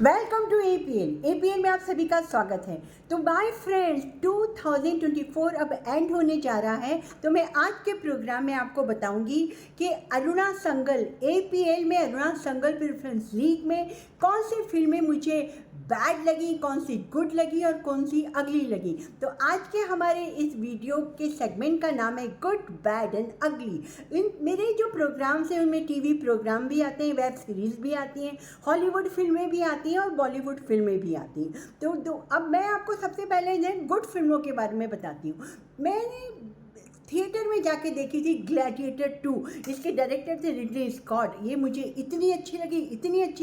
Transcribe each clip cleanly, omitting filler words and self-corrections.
Welcome to APL में आप सभी का स्वागत है। तो माय फ्रेंड्स 2024 अब एंड होने जा रहा है, तो मैं आज के प्रोग्राम में आपको बताऊंगी कि अरुणा संगल एपीएल में अरुणा संगल प्रेफरेंस लीग में कौन सी फिल्में मुझे बैड लगी, कौन सी गुड लगी और कौन सी अगली लगी। तो आज के हमारे इस वीडियो के सेगमेंट का नाम है गुड, बैड एंड अगली। इन मेरे जो प्रोग्राम्स हैं उनमें टीवी प्रोग्राम भी आते हैं, वेब सीरीज़ भी आती हैं, हॉलीवुड फिल्में भी आती हैं और बॉलीवुड फिल्में भी आती हैं। तो अब मैं आपको सबसे पहले गुड फिल्मों के बारे में बताती हूँ। मैंने थिएटर में जाके देखी थी ग्लैडिएटर 2। इसके डायरेक्टर थे रिडली स्कॉट। ये मुझे इतनी अच्छी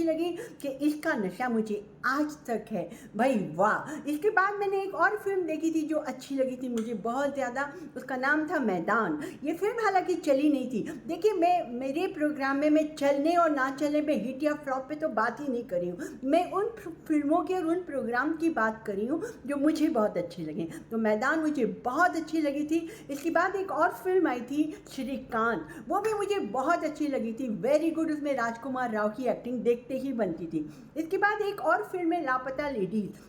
लगी कि इसका नशा मुझे आज तक है भाई, वाह। इसके बाद मैंने एक और फिल्म देखी थी जो अच्छी लगी थी मुझे बहुत ज़्यादा, उसका नाम था मैदान। ये फिल्म हालांकि चली नहीं थी। देखिए, मेरे प्रोग्राम में मैं चलने और ना चलने पे, हिट या फ्लॉप पे तो बात ही नहीं करी हूँ। मैं उन फिल्मों के और उन प्रोग्राम की बात करी हूँ जो मुझे बहुत अच्छी लगी। तो मैदान मुझे बहुत अच्छी लगी थी। इसके बाद एक और फिल्म आई थी श्रीकांत, वो भी मुझे बहुत अच्छी लगी थी, वेरी गुड। उसमें राजकुमार राव की एक्टिंग देखते ही बनती थी। इसके बाद एक और फिल्म है लापता लेडीज़,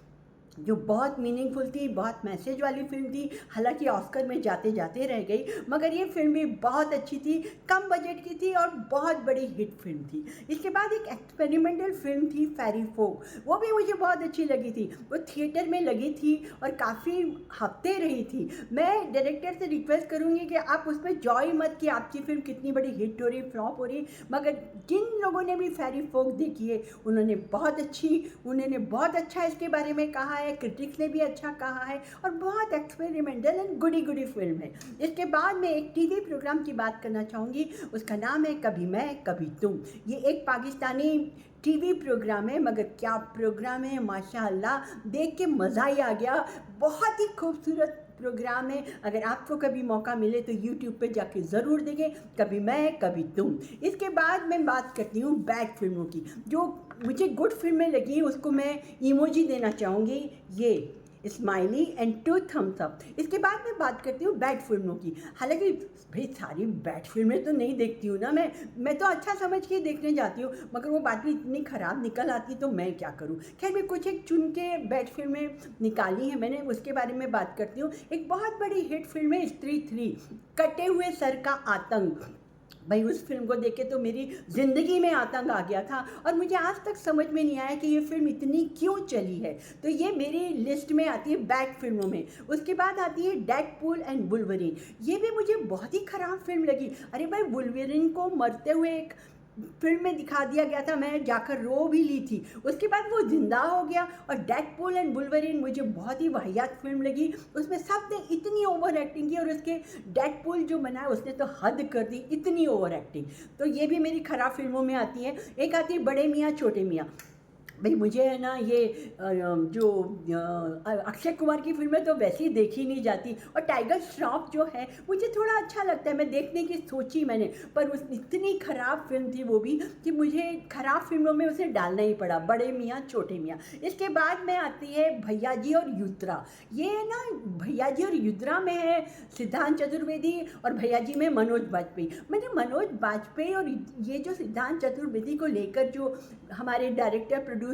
जो बहुत मीनिंगफुल थी, बहुत मैसेज वाली फिल्म थी। हालांकि ऑस्कर में जाते जाते रह गई, मगर ये फिल्म भी बहुत अच्छी थी, कम बजट की थी और बहुत बड़ी हिट फिल्म थी। इसके बाद एक एक्सपेरिमेंटल फिल्म थी फेरी फोक, वो भी मुझे बहुत अच्छी लगी थी। वो थिएटर में लगी थी और काफ़ी हफ्ते रही थी। मैं डायरेक्टर से रिक्वेस्ट करूँगी कि आप उस पर जॉय मत कि आपकी फिल्म कितनी बड़ी हिट हो रही, फ्लॉप हो रही, मगर जिन लोगों ने भी फेरी फोक देखी है उन्होंने बहुत अच्छा इसके बारे में कहा है, क्रिटिक्स ने भी अच्छा कहा है और बहुत एक्सपेरिमेंटल एंड गुडी फिल्म है। इसके बाद मैं एक टीवी प्रोग्राम की बात करना चाहूँगी, उसका नाम है कभी मैं कभी तुम। ये एक पाकिस्तानी टीवी प्रोग्राम है, मगर क्या प्रोग्राम है, माशाअल्लाह, देख के मज़ा ही आ गया। बहुत ही खूबसूरत प्रोग्राम है। अगर आपको कभी मौका मिले तो यूट्यूब पे जाके ज़रूर देखें, कभी मैं कभी तुम। इसके बाद मैं बात करती हूँ बैड फिल्मों की। जो मुझे गुड फिल्में लगी उसको मैं इमोजी देना चाहूँगी, ये स्माइली एंड 2 थम्स अप। इसके बाद मैं बात करती हूँ बैड फिल्मों की। हालांकि भाई सारी बैड फिल्में तो नहीं देखती हूँ ना, मैं तो अच्छा समझ के देखने जाती हूँ, मगर वो बात भी इतनी ख़राब निकल आती तो मैं क्या करूँ। खैर, मैं कुछ एक चुन के बैड फिल्में निकाली हैं मैंने, उसके बारे में बात करती हूँ। एक बहुत बड़ी हिट फिल्म है स्त्री 3, कटे हुए सर का आतंक। भाई उस फिल्म को देख के तो मेरी ज़िंदगी में आतंक आ गया था और मुझे आज तक समझ में नहीं आया कि ये फिल्म इतनी क्यों चली है। तो ये मेरी लिस्ट में आती है बैड फिल्मों में। उसके बाद आती है डेडपूल एंड वुल्वरीन। ये भी मुझे बहुत ही ख़राब फिल्म लगी। अरे भाई, वुल्वरीन को मरते हुए एक फिल्म में दिखा दिया गया था, मैं जाकर रो भी ली थी। उसके बाद वो जिंदा हो गया। और डेडपूल एंड वुल्वरीन मुझे बहुत ही वाहियात फिल्म लगी। उसमें सब ने इतनी ओवर एक्टिंग की और उसके डेडपूल जो बनाया उसने तो हद कर दी, इतनी ओवर एक्टिंग। तो ये भी मेरी ख़राब फिल्मों में आती है। एक आती है बड़े मियाँ छोटे मियाँ। भाई मुझे है ना, ये जो अक्षय कुमार की फिल्में तो वैसे ही देखी नहीं जाती। और टाइगर श्रॉफ जो है मुझे थोड़ा अच्छा लगता है, मैं देखने की सोची मैंने, पर उस इतनी ख़राब फिल्म थी वो भी कि मुझे ख़राब फिल्मों में उसे डालना ही पड़ा, बड़े मियाँ छोटे मियाँ। इसके बाद में आती है भैया जी और युद्रा। ये ना, भैया जी और युद्रा में है सिद्धांत चतुर्वेदी और भैया जी में मनोज बाजपेयी। मैंने मनोज बाजपेयी और ये जो सिद्धांत चतुर्वेदी को लेकर जो हमारे डायरेक्टर प्रोड्यूसर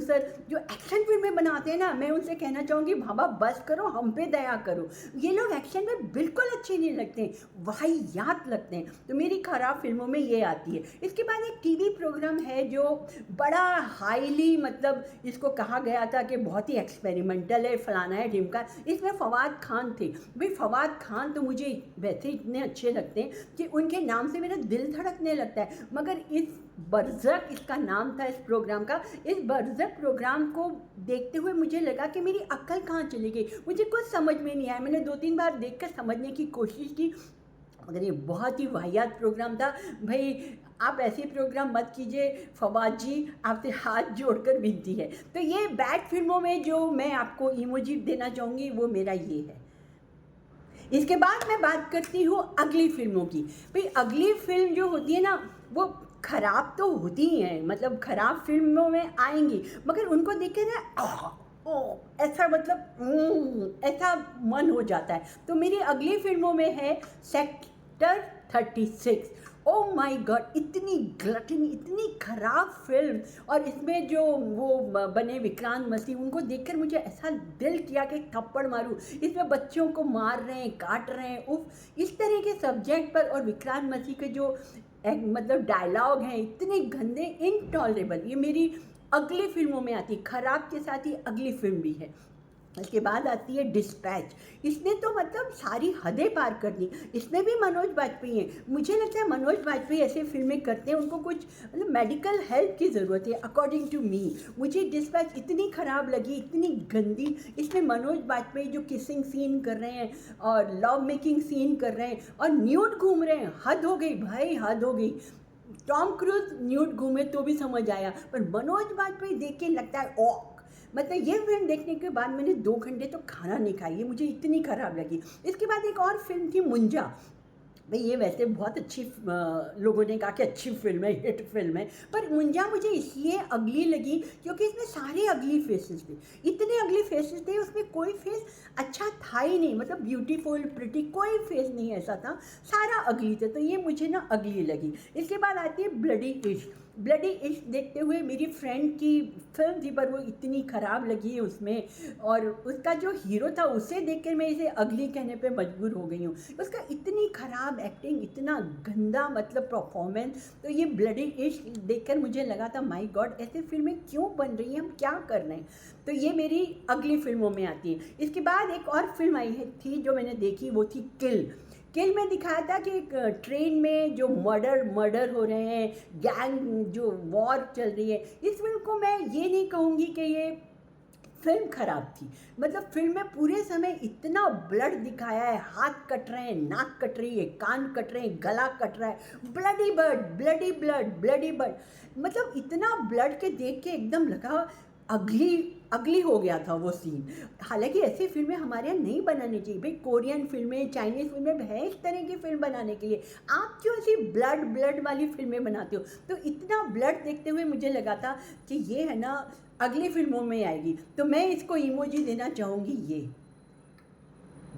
जो एक्शन फिल्में बनाते हैं ना, मैं उनसे कहना चाहूँगी बाबा बस करो, हम पे दया करो। ये लोग एक्शन में बिल्कुल अच्छे नहीं लगते, वाहियात लगते हैं। तो मेरी ख़राब फिल्मों में ये आती है। इसके बाद एक टीवी प्रोग्राम है जो बड़ा हाईली, मतलब इसको कहा गया था कि बहुत ही एक्सपेरिमेंटल है, फलाना है, ढिमका। इसमें फवाद खान थे। भाई फवाद खान तो मुझे वैसे इतने अच्छे लगते हैं कि उनके नाम से मेरा दिल धड़कने लगता है। मगर इस बरज़क, इसका नाम था इस प्रोग्राम का, इस बरज़क प्रोग्राम को देखते हुए मुझे लगा कि मेरी अक्ल कहाँ चली गई, मुझे कुछ समझ में नहीं आया। मैंने 2-3 बार देखकर समझने की कोशिश की, मगर ये बहुत ही वाहियात प्रोग्राम था। भाई आप ऐसे प्रोग्राम मत कीजिए, फवाद जी, आपसे हाथ जोड़कर विनती है। तो ये बैड फिल्मों में जो मैं आपको इमोजी देना चाहूँगी वो मेरा ये है। इसके बाद मैं बात करती हूँ अगली फिल्मों की। भाई अगली फिल्म जो होती है ना, वो ख़राब तो होती ही हैं, मतलब ख़राब फिल्मों में आएंगी, मगर उनको देख के ना ऐसा, मतलब ऐसा मन हो जाता है। तो मेरी अगली फिल्मों में है सेक्टर 36। ओ माय गॉड, इतनी ग्लटनी, इतनी ख़राब फिल्म। और इसमें जो वो बने विक्रांत मसीह, उनको देखकर मुझे ऐसा दिल किया कि थप्पड़ मारूं। इसमें बच्चों को मार रहे हैं, काट रहे हैं, उफ, इस तरह के सब्जेक्ट पर। और विक्रांत मसीह के जो मतलब डायलॉग हैं इतने गंदे, इनटॉलरेबल। ये मेरी अगली फिल्मों में आती, खराब के साथ ही अगली फिल्म भी है। इसके बाद आती है डिस्पैच। इसने तो मतलब सारी हदें पार कर दी। इसमें भी मनोज बाजपेयी हैं। मुझे लगता है मनोज बाजपेयी ऐसे फिल्में करते हैं, उनको कुछ मतलब मेडिकल हेल्प की ज़रूरत है, अकॉर्डिंग टू मी। मुझे डिस्पैच इतनी ख़राब लगी, इतनी गंदी। इसमें मनोज बाजपेयी जो किसिंग सीन कर रहे हैं और लव मेकिंग सीन कर रहे हैं और न्यूड घूम रहे हैं, हद हो गई भाई, हद हो गई। टॉम क्रूज न्यूड घूमे तो भी समझ आया, पर मनोज बाजपेयी देख के लगता है ओ, मतलब ये फिल्म देखने के बाद मैंने 2 घंटे तो खाना नहीं खाई, ये मुझे इतनी ख़राब लगी। इसके बाद एक और फिल्म थी मुंजा। भाई ये वैसे बहुत अच्छी, लोगों ने कहा कि अच्छी फिल्म है, हिट फिल्म है, पर मुंजा मुझे इसलिए अगली लगी क्योंकि इसमें सारे अगली फेसेस थे। इतने अगली फेसेस थे, उसमें कोई फेस अच्छा था ही नहीं, मतलब ब्यूटीफुल प्रिटी कोई फेस नहीं ऐसा था, सारा अगली थे, तो ये मुझे ना अगली लगी। इसके बाद आती है ब्लडी इश्क। ब्लडी इश्क देखते हुए मेरी फ्रेंड की फिल्म थी, पर वो इतनी ख़राब लगी है उसमें, और उसका जो हीरो था उसे देखकर मैं इसे अगली कहने पे मजबूर हो गई हूँ। उसका इतनी ख़राब एक्टिंग, इतना गंदा मतलब परफॉर्मेंस। तो ये ब्लडी इश्क देखकर मुझे लगा था माय गॉड, ऐसी फिल्में क्यों बन रही हैं, हम क्या कर रहे हैं। तो ये मेरी अगली फिल्मों में आती है। इसके बाद एक और फिल्म आई थी जो मैंने देखी, वो थी किल। किल में दिखाया था कि एक ट्रेन में जो मर्डर हो रहे हैं, गैंग जो वॉर चल रही है। इस फिल्म को मैं ये नहीं कहूँगी कि ये फिल्म ख़राब थी, मतलब फिल्म में पूरे समय इतना ब्लड दिखाया है, हाथ कट रहे हैं, नाक कट रही है, कान कट रहे हैं, गला कट रहा है, bloody blood, bloody blood, bloody blood, मतलब इतना ब्लड के देख के एकदम लगा अगली हो गया था वो सीन। हालांकि ऐसी फिल्में हमारे यहाँ नहीं बनानी चाहिए भाई, कोरियन फिल्में, चाइनीज़ फिल्में है इस तरह की फिल्म बनाने के लिए, आप क्यों ऐसी ब्लड वाली फिल्में बनाते हो। तो इतना ब्लड देखते हुए मुझे लगा था कि ये है ना अगली फिल्मों में आएगी, तो मैं इसको इमोजी देना चाहूँगी। ये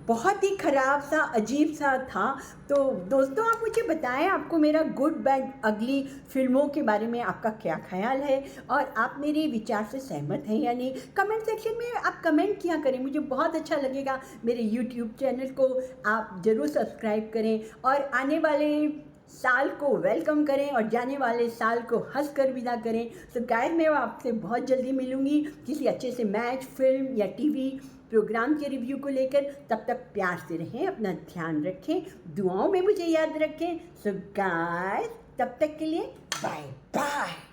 बहुत ही ख़राब सा, अजीब सा था। तो दोस्तों आप मुझे बताएं, आपको मेरा गुड बैड अगली फिल्मों के बारे में आपका क्या ख्याल है, और आप मेरे विचार से सहमत हैं या नहीं। कमेंट सेक्शन में आप कमेंट किया करें, मुझे बहुत अच्छा लगेगा। मेरे यूट्यूब चैनल को आप ज़रूर सब्सक्राइब करें, और आने वाले साल को वेलकम करें और जाने वाले साल को हंस कर विदा करें। तो गाइस मैं आपसे बहुत जल्दी मिलूँगी किसी अच्छे से मैच, फिल्म या टीवी प्रोग्राम के रिव्यू को लेकर। तब तक प्यार से रहें, अपना ध्यान रखें, दुआओं में मुझे याद रखें। सो गाइस तब तक के लिए बाय बाय।